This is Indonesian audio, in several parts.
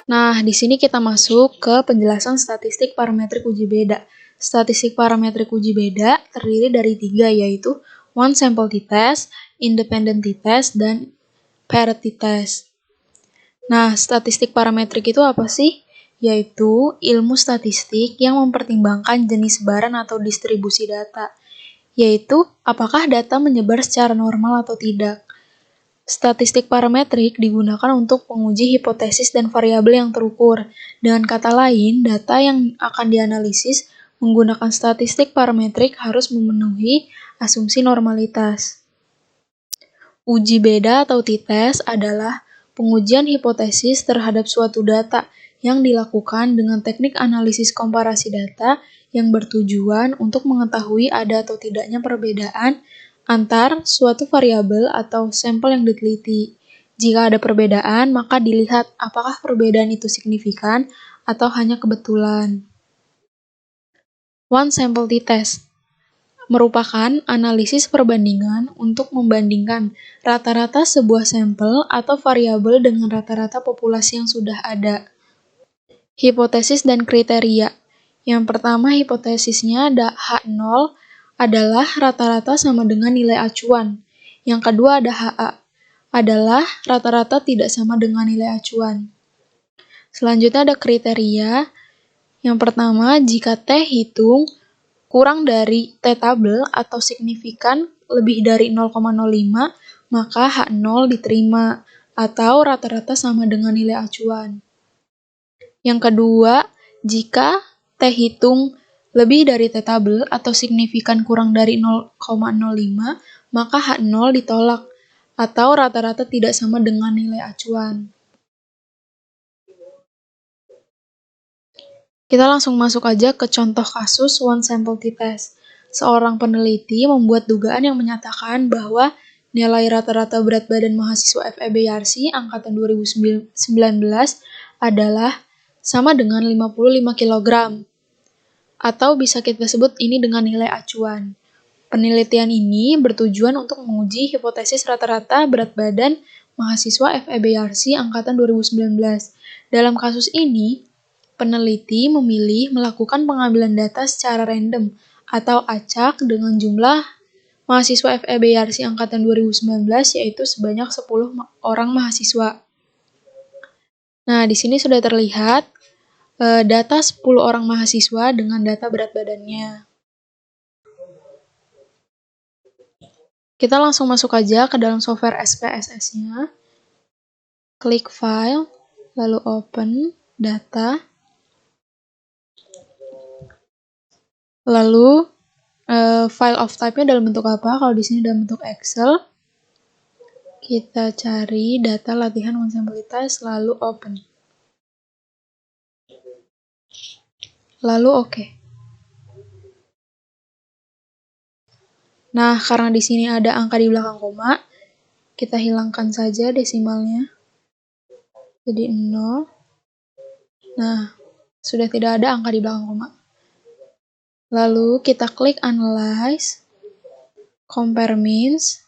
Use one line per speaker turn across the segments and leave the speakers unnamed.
Nah, di sini kita masuk ke penjelasan statistik parametrik uji beda. Statistik parametrik uji beda terdiri dari 3, yaitu one sample t-test, independent t-test, dan paired t-test. Nah, statistik parametrik itu apa sih? Yaitu ilmu statistik yang mempertimbangkan jenis sebaran atau distribusi data, yaitu apakah data menyebar secara normal atau tidak. Statistik parametrik digunakan untuk menguji hipotesis dan variabel yang terukur. Dengan kata lain, data yang akan dianalisis menggunakan statistik parametrik harus memenuhi asumsi normalitas. Uji beda atau t-test adalah pengujian hipotesis terhadap suatu data yang dilakukan dengan teknik analisis komparasi data yang bertujuan untuk mengetahui ada atau tidaknya perbedaan antar suatu variabel atau sampel yang diteliti. Jika ada perbedaan, maka dilihat apakah perbedaan itu signifikan atau hanya kebetulan. One sample t-test merupakan analisis perbandingan untuk membandingkan rata-rata sebuah sampel atau variabel dengan rata-rata populasi yang sudah ada. Hipotesis dan kriteria. Yang pertama, hipotesisnya ada H0 adalah rata-rata sama dengan nilai acuan. Yang kedua ada HA, adalah rata-rata tidak sama dengan nilai acuan. Selanjutnya ada kriteria. Yang pertama, jika T hitung kurang dari T tabel atau signifikan lebih dari 0,05, maka H0 diterima atau rata-rata sama dengan nilai acuan. Yang kedua, jika T hitung lebih dari T tabel atau signifikan kurang dari 0,05, maka H0 ditolak atau rata-rata tidak sama dengan nilai acuan. Kita langsung masuk aja ke contoh kasus one sample t-test. Seorang peneliti membuat dugaan yang menyatakan bahwa nilai rata-rata berat badan mahasiswa FEB-YARSI angkatan 2019 adalah sama dengan 55 kg. Atau bisa kita sebut ini dengan nilai acuan. Penelitian ini bertujuan untuk menguji hipotesis rata-rata berat badan mahasiswa FEB-YARSI angkatan 2019. Dalam kasus ini, peneliti memilih melakukan pengambilan data secara random atau acak dengan jumlah mahasiswa FEB-YARSI angkatan 2019 yaitu sebanyak 10 orang mahasiswa. Nah, di sini sudah terlihat data 10 orang mahasiswa dengan data berat badannya. Kita langsung masuk aja ke dalam software SPSS-nya. Klik File, lalu Open, Data. Lalu, file of type-nya dalam bentuk apa? Kalau di sini dalam bentuk Excel. Kita cari data latihan one sample t-test, lalu Open. Lalu OK. Nah, karena di sini ada angka di belakang koma, kita hilangkan saja desimalnya. Jadi 0. Nah, sudah tidak ada angka di belakang koma. Lalu kita klik Analyze, Compare Means,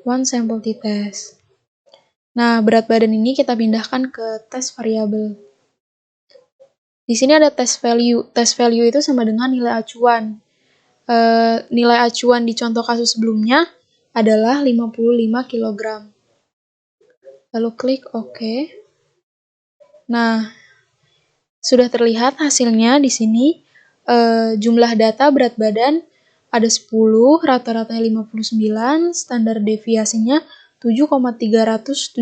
One Sample t-test. Nah, berat badan ini kita pindahkan ke test variabel. Di sini ada test value. Test value itu sama dengan nilai acuan. Nilai acuan di contoh kasus sebelumnya adalah 55 kg. Lalu klik OK. Nah, sudah terlihat hasilnya di sini. Jumlah data berat badan ada 10, rata-ratanya 59, standar deviasinya 7,379.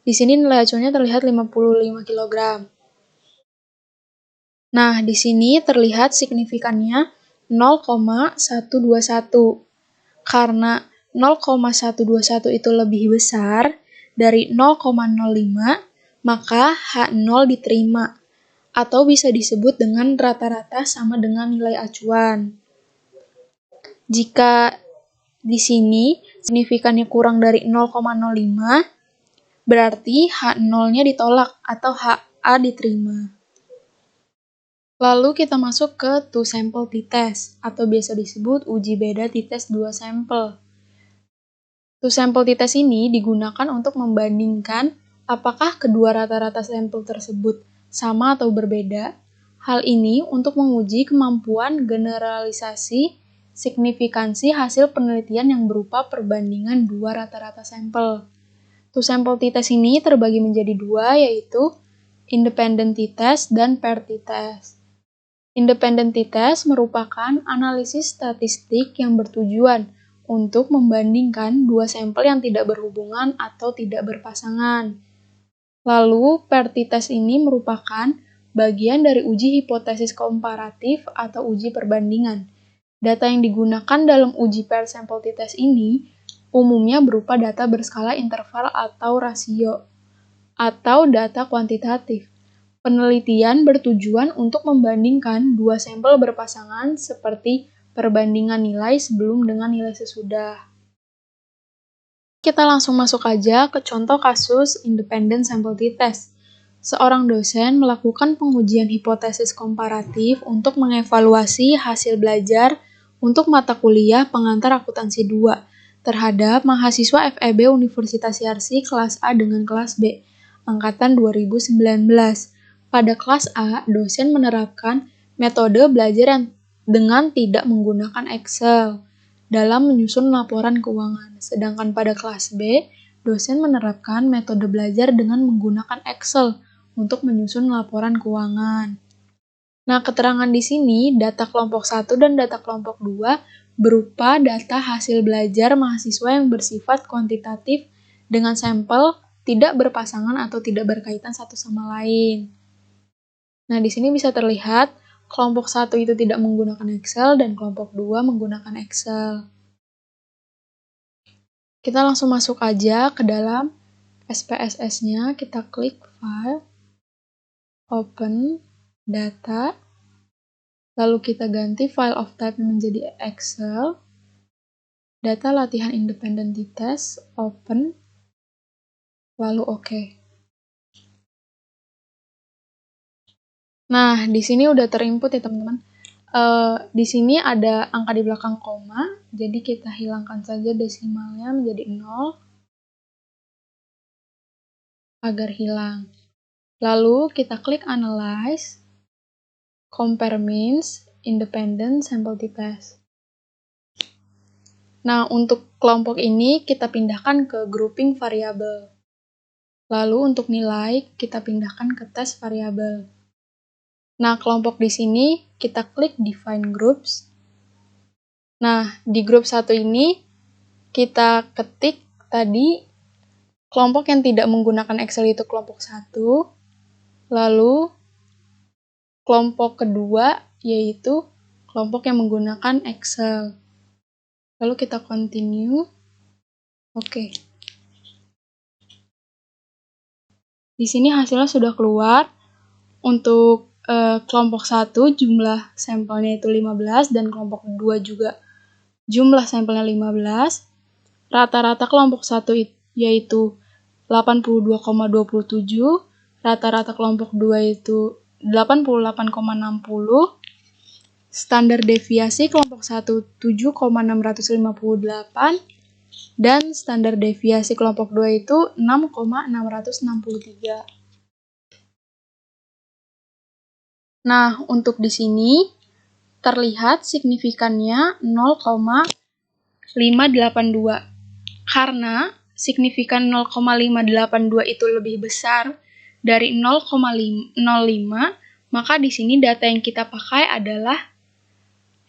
Di sini nilai acuannya terlihat 55 kg. Nah, di sini terlihat signifikannya 0,121. Karena 0,121 itu lebih besar dari 0,05, maka H0 diterima, atau bisa disebut dengan rata-rata sama dengan nilai acuan. Jika di sini signifikannya kurang dari 0,05, berarti H0-nya ditolak atau HA diterima. Lalu kita masuk ke two sample t-test atau biasa disebut uji beda t-test 2 sampel. Two sample t-test ini digunakan untuk membandingkan apakah kedua rata-rata sampel tersebut sama atau berbeda? Hal ini untuk menguji kemampuan generalisasi signifikansi hasil penelitian yang berupa perbandingan dua rata-rata sampel. Two-sample t-test ini terbagi menjadi dua, yaitu independent t-test dan paired t-test. Independent t-test merupakan analisis statistik yang bertujuan untuk membandingkan dua sampel yang tidak berhubungan atau tidak berpasangan. Lalu, paired t-test ini merupakan bagian dari uji hipotesis komparatif atau uji perbandingan. Data yang digunakan dalam uji paired sample t-test ini umumnya berupa data berskala interval atau rasio, atau data kuantitatif. Penelitian bertujuan untuk membandingkan dua sampel berpasangan seperti perbandingan nilai sebelum dengan nilai sesudah. Kita langsung masuk aja ke contoh kasus independent sample t-test. Seorang dosen melakukan pengujian hipotesis komparatif untuk mengevaluasi hasil belajar untuk mata kuliah pengantar akuntansi 2 terhadap mahasiswa FEB Universitas Yarsi kelas A dengan kelas B, angkatan 2019. Pada kelas A, dosen menerapkan metode belajar yang dengan tidak menggunakan Excel dalam menyusun laporan keuangan. Sedangkan pada kelas B, dosen menerapkan metode belajar dengan menggunakan Excel untuk menyusun laporan keuangan. Nah, keterangan di sini, data kelompok 1 dan data kelompok 2 berupa data hasil belajar mahasiswa yang bersifat kuantitatif dengan sampel tidak berpasangan atau tidak berkaitan satu sama lain. Nah, di sini bisa terlihat kelompok 1 itu tidak menggunakan Excel dan kelompok 2 menggunakan Excel. Kita langsung masuk aja ke dalam SPSS-nya, kita klik File, Open, Data, lalu kita ganti File of Type menjadi Excel, Data latihan independent t-test, Open, lalu OK. Nah, di sini udah terinput ya teman-teman. Di sini ada angka di belakang koma, jadi kita hilangkan saja desimalnya menjadi 0 agar hilang. Lalu kita klik Analyze, Compare Means, Independent Sample t-test. Nah, untuk kelompok ini kita pindahkan ke grouping variabel. Lalu untuk nilai kita pindahkan ke tes variabel. Nah, kelompok di sini kita klik Define Groups. Nah, di grup 1 ini kita ketik tadi kelompok yang tidak menggunakan Excel itu kelompok 1. Lalu kelompok kedua yaitu kelompok yang menggunakan Excel. Lalu kita continue. Oke. Di sini hasilnya sudah keluar. Untuk kelompok 1 jumlah sampelnya itu 15 dan kelompok 2 juga jumlah sampelnya 15. Rata-rata kelompok 1 yaitu 82,27, rata-rata kelompok 2 itu 88,60, standar deviasi kelompok 1 7,658, dan standar deviasi kelompok 2 itu 6,663. Nah, untuk di sini terlihat signifikannya 0,582. Karena signifikan 0,582 itu lebih besar dari 0,05, maka di sini data yang kita pakai adalah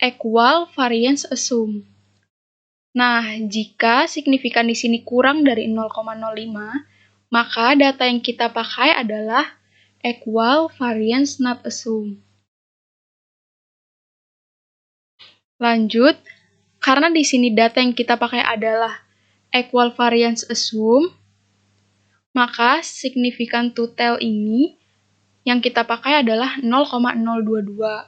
equal variance assume. Nah, jika signifikan di sini kurang dari 0,05, maka data yang kita pakai adalah equal variance not assume. Lanjut, karena di sini data yang kita pakai adalah equal variance assume, maka signifikan to tell ini yang kita pakai adalah 0,022.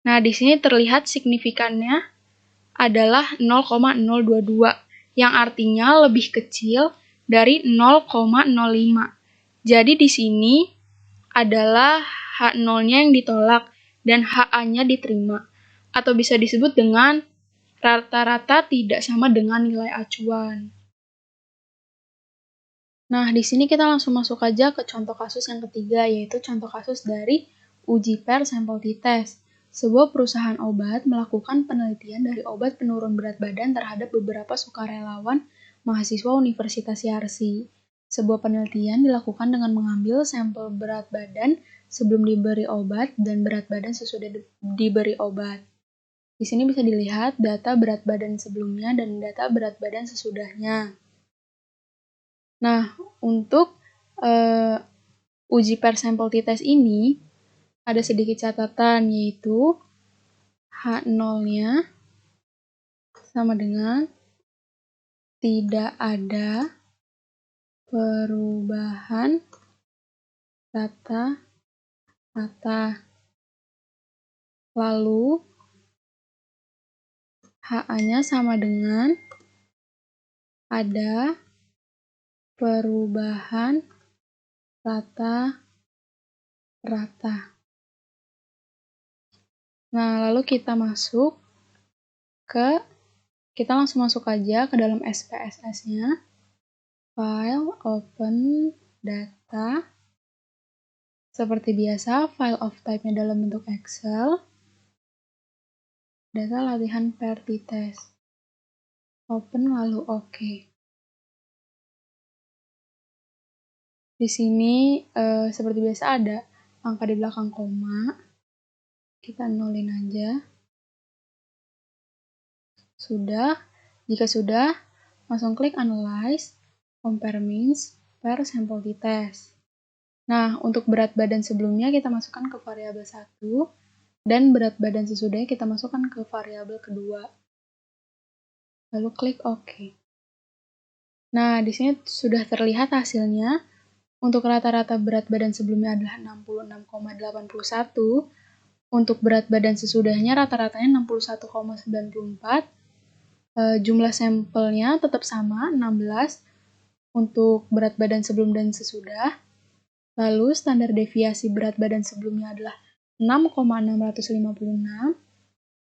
Nah, di sini terlihat signifikannya adalah 0,022, yang artinya lebih kecil dari 0,05. Jadi di sini adalah H0-nya yang ditolak dan HA-nya diterima, atau bisa disebut dengan rata-rata tidak sama dengan nilai acuan. Nah, di sini kita langsung masuk aja ke contoh kasus yang ketiga, yaitu contoh kasus dari uji per sampel t-test. Sebuah perusahaan obat melakukan penelitian dari obat penurun berat badan terhadap beberapa sukarelawan mahasiswa Universitas Yarsi. Sebuah penelitian dilakukan dengan mengambil sampel berat badan sebelum diberi obat dan berat badan sesudah diberi obat. Di sini bisa dilihat data berat badan sebelumnya dan data berat badan sesudahnya. Nah, untuk uji per sampel t-test ini ada sedikit catatan, yaitu H0-nya sama dengan tidak ada perubahan rata-rata. Lalu HA-nya sama dengan ada perubahan rata-rata. Nah, lalu kita langsung masuk aja ke dalam SPSS-nya. File, open, data. Seperti biasa, file of type-nya dalam bentuk Excel. Data latihan per t-test. Open lalu OK. Di sini seperti biasa ada angka di belakang koma. Kita nolin aja. Sudah. Jika sudah, langsung klik Analyze, Compare Means per sampel t-test. Nah, untuk berat badan sebelumnya kita masukkan ke variabel 1, dan berat badan sesudahnya kita masukkan ke variabel kedua. Lalu klik OK. Nah, di sini sudah terlihat hasilnya. Untuk rata-rata berat badan sebelumnya adalah 66,81. Untuk berat badan sesudahnya rata-ratanya 61,94. Jumlah sampelnya tetap sama, 16. Untuk berat badan sebelum dan sesudah. Lalu standar deviasi berat badan sebelumnya adalah 6,656.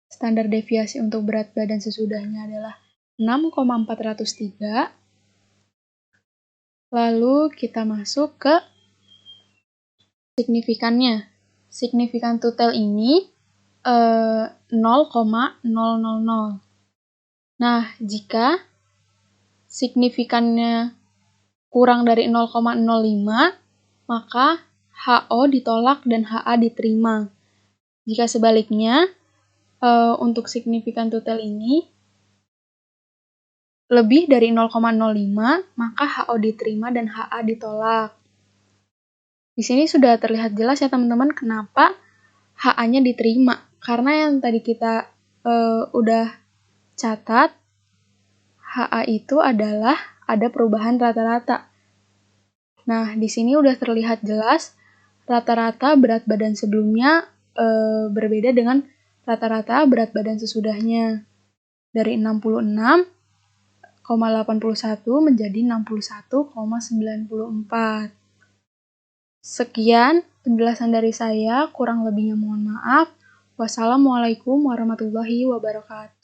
Standar deviasi untuk berat badan sesudahnya adalah 6,403. Lalu kita masuk ke signifikannya. Signifikan total ini 0,000. Nah, jika signifikannya kurang dari 0,05, maka HO ditolak dan HA diterima. Jika sebaliknya, untuk signifikan total ini lebih dari 0,05, maka HO diterima dan HA ditolak. Di sini sudah terlihat jelas ya teman-teman kenapa HA-nya diterima. Karena yang tadi kita udah catat, HA itu adalah ada perubahan rata-rata. Nah, di sini udah terlihat jelas rata-rata berat badan sebelumnya berbeda dengan rata-rata berat badan sesudahnya. Dari 66,81 menjadi 61,94. Sekian penjelasan dari saya, kurang lebihnya mohon maaf. Wassalamualaikum warahmatullahi wabarakatuh.